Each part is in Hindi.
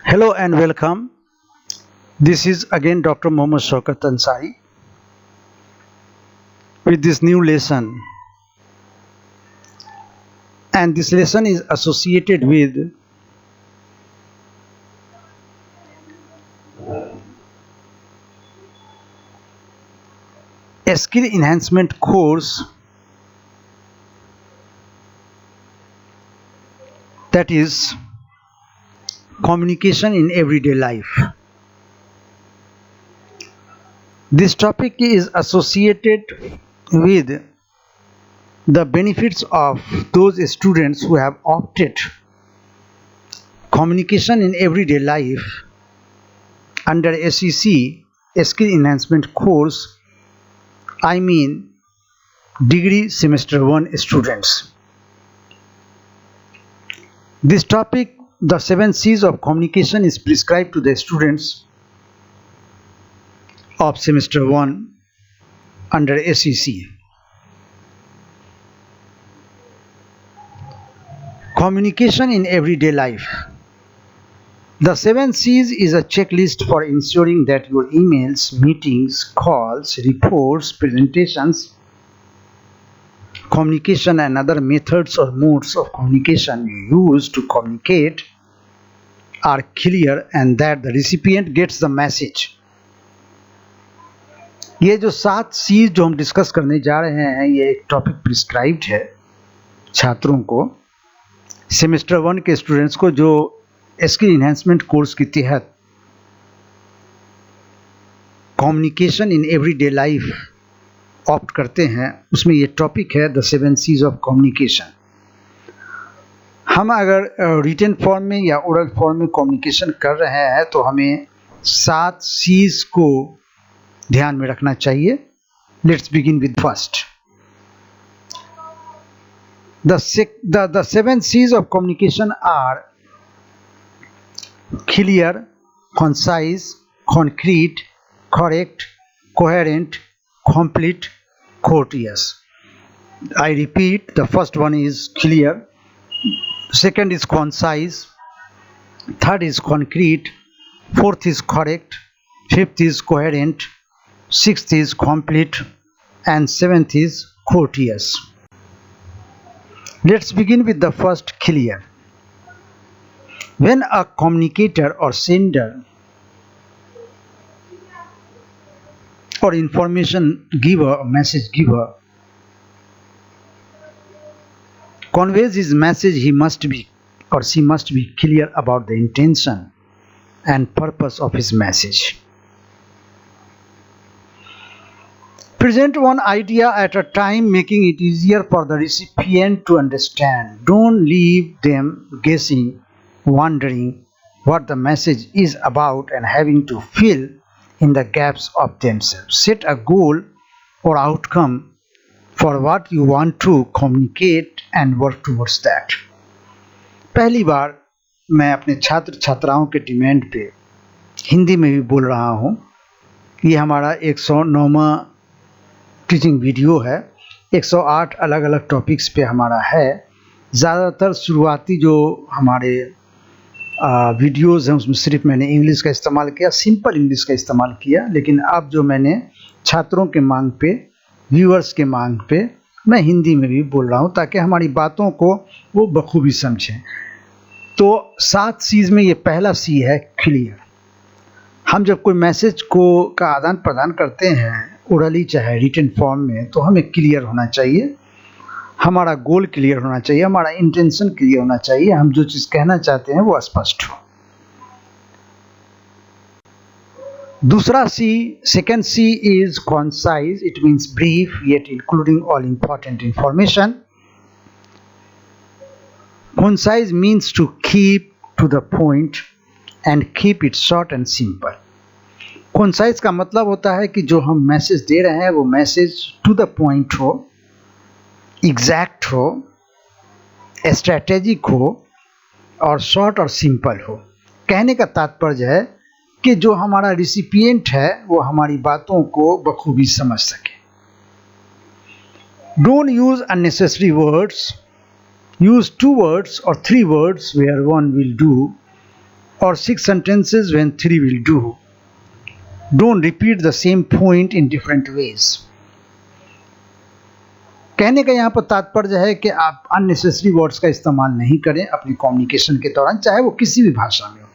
Hello and welcome. This is again Dr. Mohammad Shaukat Ansari with this new lesson. And this lesson is associated with a skill enhancement course that is communication in everyday life. This topic is associated with the benefits of those students who have opted communication in everyday life under SEC, a skill enhancement course. I mean degree semester 1 students. This topic, the 7 C's of communication, is prescribed to the students of semester 1 under SEC. Communication in everyday life. The 7 C's is a checklist for ensuring that your emails, meetings, calls, reports, presentations, communication and other methods or modes of communication you use to communicate are clear and that the recipient gets the message. ये जो 7 C's जो हम डिस्कस करने जा रहे हैं, ये एक टॉपिक प्रिस्क्राइब्ड है छात्रों को, सेमेस्टर 1 के स्टूडेंट्स को जो स्किल इन्हेंसमेंट कोर्स के तहत communication in everyday life opt करते हैं, उसमें ये टॉपिक है द 7 C's ऑफ कम्युनिकेशन. हम अगर रिटन फॉर्म में या ओरल फॉर्म में कम्युनिकेशन कर रहे हैं तो हमें 7 C's को ध्यान में रखना चाहिए. Let's begin with first. The 7 C's of communication are clear, concise, concrete, correct, coherent, complete, courteous. I repeat, the first one is clear, second is concise, third is concrete, fourth is correct, fifth is coherent, sixth is complete, and seventh is courteous. Let's begin with the first, clear. When a communicator or sender or information giver or message giver conveys his message, he must be or she must be clear about the intention and purpose of his message. Present one idea at a time, making it easier for the recipient to understand. Don't leave them guessing, wondering what the message is about and having to fill in the gaps of themselves. Set a goal or outcome for what you want to communicate and work towards that. पहली बार मैं अपने छात्र छात्राओं के डिमांड पे हिंदी में भी बोल रहा हूँ. ये हमारा 109वां टीचिंग वीडियो है. 108 अलग अलग टॉपिक्स पे हमारा है. ज़्यादातर शुरुआती जो हमारे वीडियोस हैं उसमें सिर्फ मैंने इंग्लिश का इस्तेमाल किया, सिंपल इंग्लिश का इस्तेमाल किया. लेकिन अब जो मैंने छात्रों के मांग पे, व्यूअर्स के मांग पे, मैं हिंदी में भी बोल रहा हूँ ताकि हमारी बातों को वो बखूबी समझें. तो 7 C's में ये पहला C है, क्लियर. हम जब कोई मैसेज को का आदान प्रदान करते हैं, ओरली चाहे रिटन फॉर्म में, तो हमें क्लियर होना चाहिए. हमारा गोल क्लियर होना चाहिए, हमारा इंटेंशन क्लियर होना चाहिए, हम जो चीज़ कहना चाहते हैं वो स्पष्ट हो. दूसरा C, second C is concise. It means brief yet including all important information. Concise means to keep to the point and keep it short and simple. Concise का मतलब होता है कि जो हम मैसेज दे रहे हैं वो मैसेज टू द पॉइंट हो, एग्जैक्ट हो, स्ट्रैटेजिक हो और शॉर्ट और सिंपल हो. कहने का तात्पर्य है कि जो हमारा रिसिपिएंट है वो हमारी बातों को बखूबी समझ सके. Don't use unnecessary words. Use 2 words or 3 words where one will do or 6 sentences when 3 will do. Don't repeat the same point in different ways. कहने का यहाँ पर तात्पर्य है कि आप अननेसेसरी वर्ड्स का इस्तेमाल नहीं करें अपनी कम्युनिकेशन के दौरान, चाहे वो किसी भी भाषा में हो,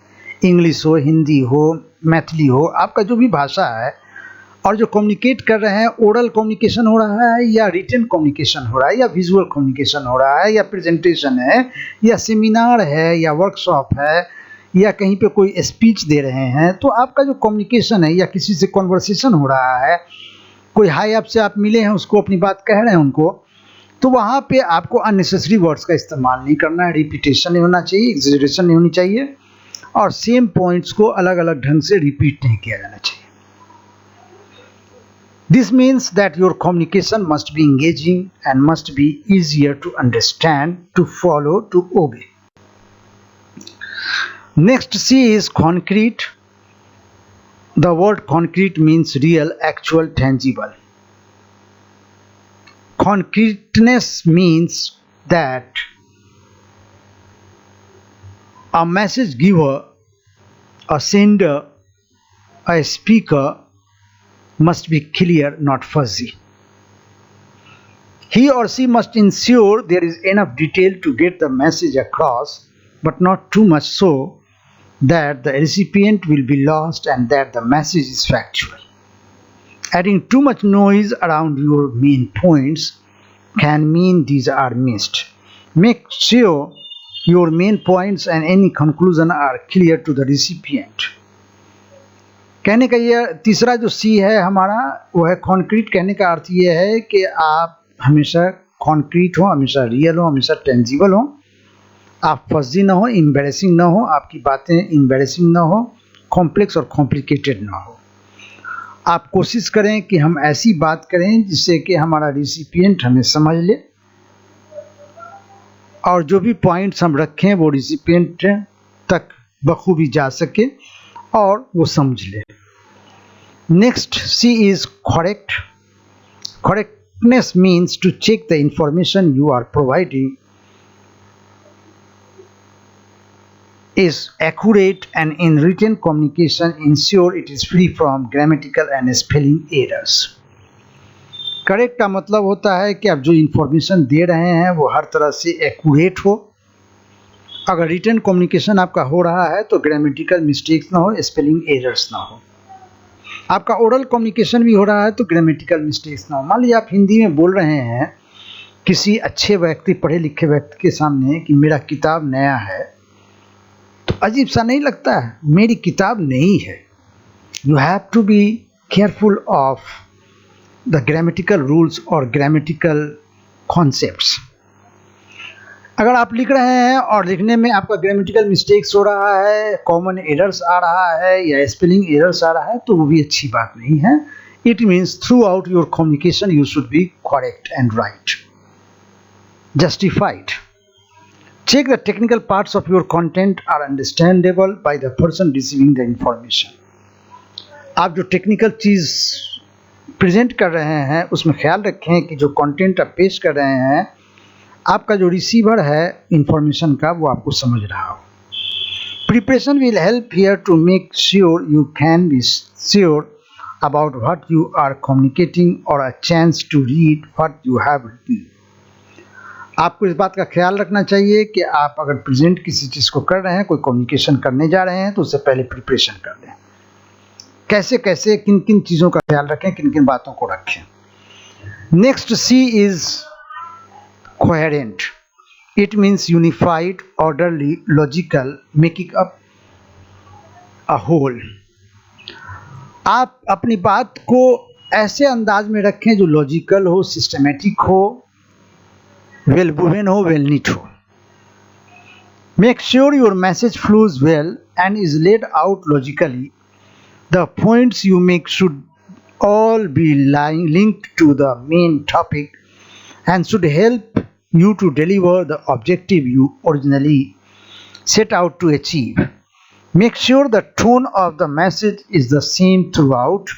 इंग्लिश हो, हिंदी हो, मैथिली हो, आपका जो भी भाषा है, और जो कम्युनिकेट कर रहे हैं ओरल कम्युनिकेशन हो रहा है या रिटन कम्युनिकेशन हो रहा है या विजुअल कम्युनिकेशन हो रहा है या प्रेजेंटेशन है या सेमिनार है या वर्कशॉप है या कहीं पे कोई स्पीच दे रहे हैं, तो आपका जो कम्युनिकेशन है या किसी से कन्वर्सेशन हो रहा है, कोई हाई अप से आप मिले हैं, उसको अपनी बात कह रहे हैं उनको, तो वहाँ पे आपको अननेसेसरी वर्ड्स का इस्तेमाल नहीं करना है, रिपीटेशन नहीं होना चाहिए, एग्जैजरेशन नहीं होनी चाहिए, और सेम पॉइंट्स को अलग अलग ढंग से रिपीट नहीं किया जाना चाहिए. This means that your communication must be engaging and must be easier to understand, to follow, to obey. Next, C is concrete. The word concrete means real, actual, tangible. Concreteness means that a message giver, a sender, a speaker must be clear, not fuzzy. He or she must ensure there is enough detail to get the message across, but not too much so that the recipient will be lost and that the message is factual. Adding too much noise around your main points can mean these are missed. Make sure your main points and any conclusion are clear to the recipient. कहने का ये तीसरा जो सी है हमारा वो है कॉन्क्रीट. कहने का अर्थ ये है कि आप हमेशा कॉन्क्रीट हो, हमेशा रियल हो, हमेशा टेंजिबल हो, आप फर्जी ना हो, एम्बैरेसिंग ना हो, आपकी बातें एम्बैरेसिंग ना हो, कॉम्प्लेक्स और कॉम्प्लिकेटेड ना हो. आप कोशिश करें कि हम ऐसी बात करें जिससे कि हमारा रिसिपिएंट हमें समझ ले और जो भी पॉइंट्स हम रखें वो रिसिपिएंट तक बखूबी जा सके और वो समझ ले. Next C is correct. Correctness means to check the information you are providing is accurate, and in written communication ensure it is free from grammatical and spelling errors. Correct का मतलब होता है कि आप जो इंफॉर्मेशन दे रहे हैं वो हर तरह से एक्यूरेट हो. अगर रिटन कम्युनिकेशन आपका हो रहा है तो ग्रामेटिकल मिस्टेक्स ना हो, स्पेलिंग एरर्स ना हो. आपका ओरल कम्युनिकेशन भी हो रहा है तो ग्रामेटिकल मिस्टेक्स ना हो. मान लीजिए आप हिंदी में बोल रहे हैं किसी अच्छे व्यक्ति, पढ़े लिखे व्यक्ति के सामने कि मेरा किताब नया है, तो अजीब सा नहीं लगता है? मेरी किताब नहीं है. You have to be careful of the grammatical rules और ग्रामेटिकल कॉन्सेप्ट्स. अगर आप लिख रहे हैं और लिखने में आपका ग्रामेटिकल मिस्टेक्स हो रहा है, कॉमन एरर्स आ रहा है या स्पेलिंग एरर्स आ रहा है, तो वो भी अच्छी बात नहीं है. It means through out your communication you should be correct and right, justified. Check the technical parts of your content are understandable by the person receiving the information. आप जो टेक्निकल चीज़ प्रेजेंट कर रहे हैं उसमें ख्याल रखें कि जो कंटेंट आप पेश कर रहे हैं आपका जो रिसीवर है इंफॉर्मेशन का वो आपको समझ रहा हो. Preparation will help here to make sure you can be sure about what you are communicating or a chance to read what you have written. आपको इस बात का ख्याल रखना चाहिए कि आप अगर प्रेजेंट किसी चीज़ को कर रहे हैं, कोई कम्युनिकेशन करने जा रहे हैं, तो उससे पहले प्रिपरेशन कर लें. कैसे कैसे किन किन चीज़ों का ख्याल रखें, किन किन बातों को रखें. Next C is coherent. It means unified, orderly, logical, making up a whole. आप अपनी बात को ऐसे अंदाज में रखें जो लॉजिकल हो, सिस्टमेटिक हो, well woven हो, well knit हो. Make sure your message flows well and is laid out logically. The points you make should all be linked to the main topic and should help you to deliver the objective you originally set out to achieve. Make sure the tone of the message is the same throughout.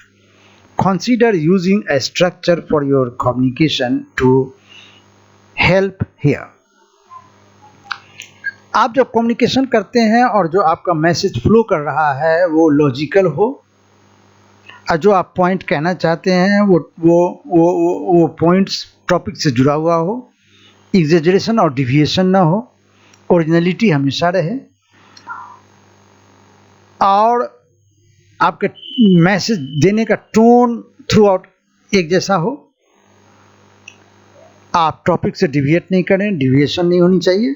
Consider using a structure for your communication to help here. आप जब कम्युनिकेशन करते हैं और जो आपका मैसेज फ्लो कर रहा है वो लॉजिकल हो, और जो आप पॉइंट कहना चाहते हैं वो पॉइंट्स टॉपिक से जुड़ा हुआ हो, एग्जेजरेशन और डिविएशन ना हो, ओरिजिनलिटी हमेशा रहे, और आपके मैसेज देने का टोन थ्रू आउट एक जैसा हो, आप टॉपिक से डिविएट नहीं करें, डिविएशन नहीं होनी चाहिए,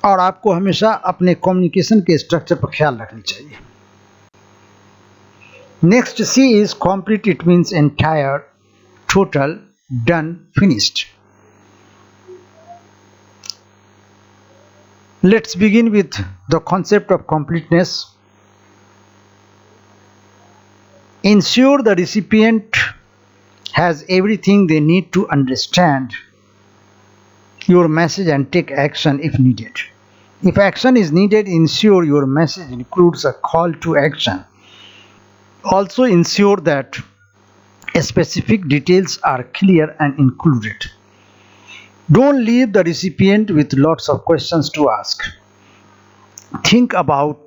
और आपको हमेशा अपने कम्युनिकेशन के स्ट्रक्चर पर ख्याल रखनी चाहिए। Next C is complete, it means entire, total, done, finished. Let's begin with the concept of completeness. Ensure the recipient has everything they need to understand your message and take action if needed. If action is needed, ensure your message includes a call to action. Also ensure that specific details are clear and included. Don't leave the recipient with lots of questions to ask. Think about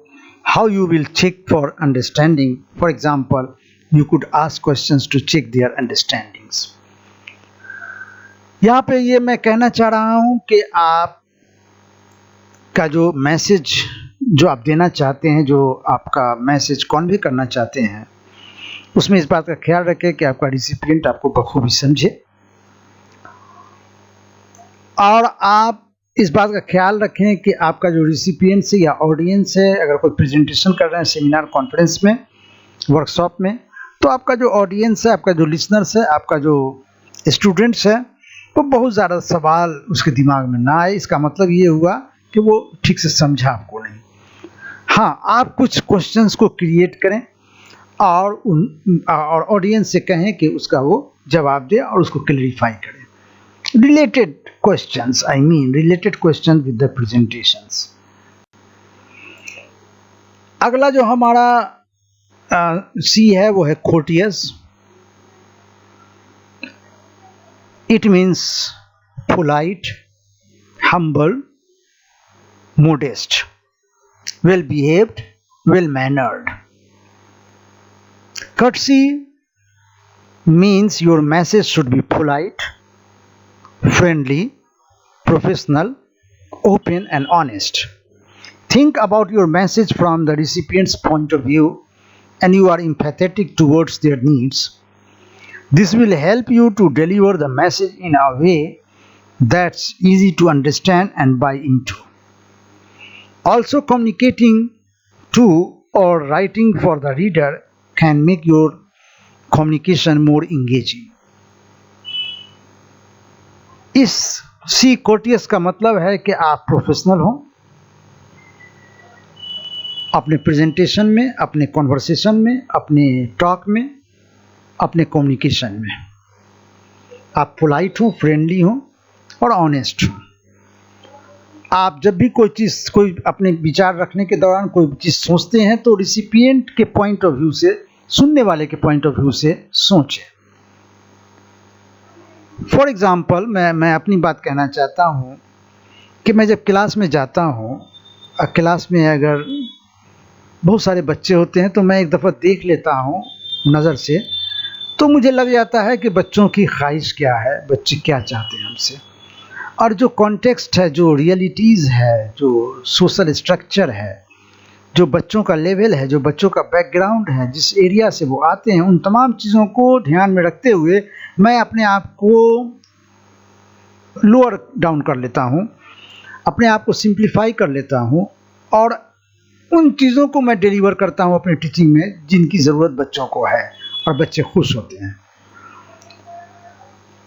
how you will check for understanding. For example, you could ask questions to check their understandings. यहाँ पे ये मैं कहना चाह रहा हूँ कि आप का जो मैसेज जो आप देना चाहते हैं, जो आपका मैसेज कन्वे करना चाहते हैं, उसमें इस बात का ख्याल रखें कि आपका रिसिपिएंट आपको बखूबी समझे, और आप इस बात का ख्याल रखें कि आपका जो रिसिपिएंट है या ऑडियंस है, अगर कोई प्रेजेंटेशन कर रहे हैं सेमिनार, कॉन्फ्रेंस में, वर्कशॉप में, तो आपका जो ऑडियंस है, आपका जो लिसनर्स है, आपका जो स्टूडेंट्स है, वो बहुत ज़्यादा सवाल उसके दिमाग में ना आए। इसका मतलब ये हुआ कि वो ठीक से समझा आपको नहीं। हाँ, आप कुछ क्वेश्चंस को क्रिएट करें और ऑडियंस से कहें कि उसका वो जवाब दे और उसको क्लैरिफाई करें। Related questions, I mean related questions with the presentations. अगला जो हमारा सी है वो है courteous. It means polite, humble, modest, well behaved, well mannered. Courtesy means your message should be polite, friendly, professional, open and honest. Think about your message from the recipient's point of view and you are empathetic towards their needs. This will help you to deliver the message in a way that's easy to understand and buy into. Also, communicating to or writing for the reader can make your communication more engaging. इस सी कोर्टियस का मतलब है कि आप प्रोफेशनल हों अपने प्रेजेंटेशन में, अपने कॉन्वर्सेशन में, अपने टॉक में, अपने कम्युनिकेशन में। आप पोलाइट हों, फ्रेंडली हों और ऑनेस्ट हों। आप जब भी कोई अपने विचार रखने के दौरान कोई चीज़ सोचते हैं तो रिसिपिएंट के पॉइंट ऑफ व्यू से, सुनने वाले के पॉइंट ऑफ व्यू से सोचें। फॉर एग्ज़ाम्पल मैं अपनी बात कहना चाहता हूँ कि मैं जब क्लास में जाता हूँ, क्लास में अगर बहुत सारे बच्चे होते हैं तो मैं एक दफ़ा देख लेता हूँ नज़र से, तो मुझे लग जाता है कि बच्चों की ख्वाहिश क्या है, बच्चे क्या चाहते हैं हमसे, और जो कॉन्टेक्स्ट है, जो रियलिटीज़ है, जो सोशल स्ट्रक्चर है, जो बच्चों का लेवल है, जो बच्चों का बैकग्राउंड है, जिस एरिया से वो आते हैं, उन तमाम चीज़ों को ध्यान में रखते हुए मैं अपने आप को लोअर डाउन कर लेता हूँ, अपने आप को सिंप्लीफाई कर लेता हूँ और उन चीज़ों को मैं डिलीवर करता हूँ अपनी टीचिंग में जिनकी ज़रूरत बच्चों को है और बच्चे खुश होते हैं।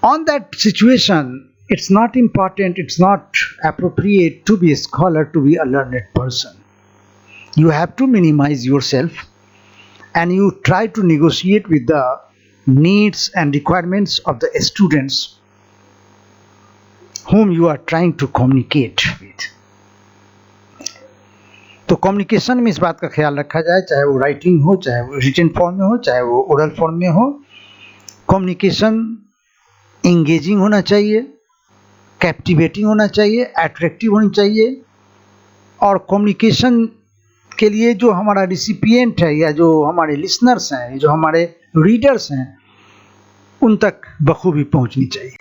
On that situation it's not important, it's not appropriate to be a scholar, to be a learned person. You have to minimize yourself and you try to negotiate with the needs and requirements of the students whom you are trying to communicate with. तो कम्युनिकेशन में इस बात का ख्याल रखा जाए, चाहे वो राइटिंग हो, चाहे वो रिटन फॉर्म में हो, चाहे वो ओरल फॉर्म में हो, कम्युनिकेशन इंगेजिंग होना चाहिए, कैप्टिवेटिंग होना चाहिए, अट्रैक्टिव होनी चाहिए, और कम्युनिकेशन के लिए जो हमारा रिसिपिएंट है या जो हमारे लिसनर्स हैं, जो हमारे रीडर्स हैं, उन तक बखूबी पहुंचनी चाहिए।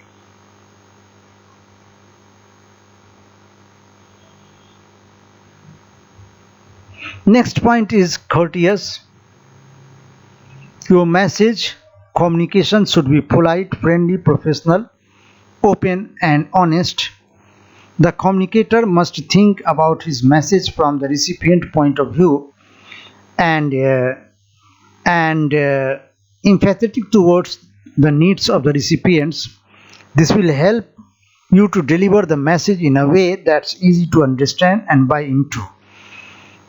Next point is courteous. Your message communication should be polite, friendly, professional, open and honest. The communicator must think about his message from the recipient point of view and empathetic towards the needs of the recipients. This will help you to deliver the message in a way that's easy to understand and buy into.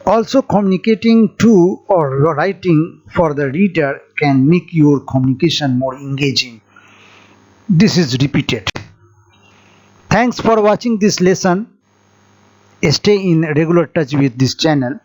Also, communicating to or writing for the reader can make your communication more engaging. This is repeated. Thanks for watching this lesson. Stay in regular touch with this channel.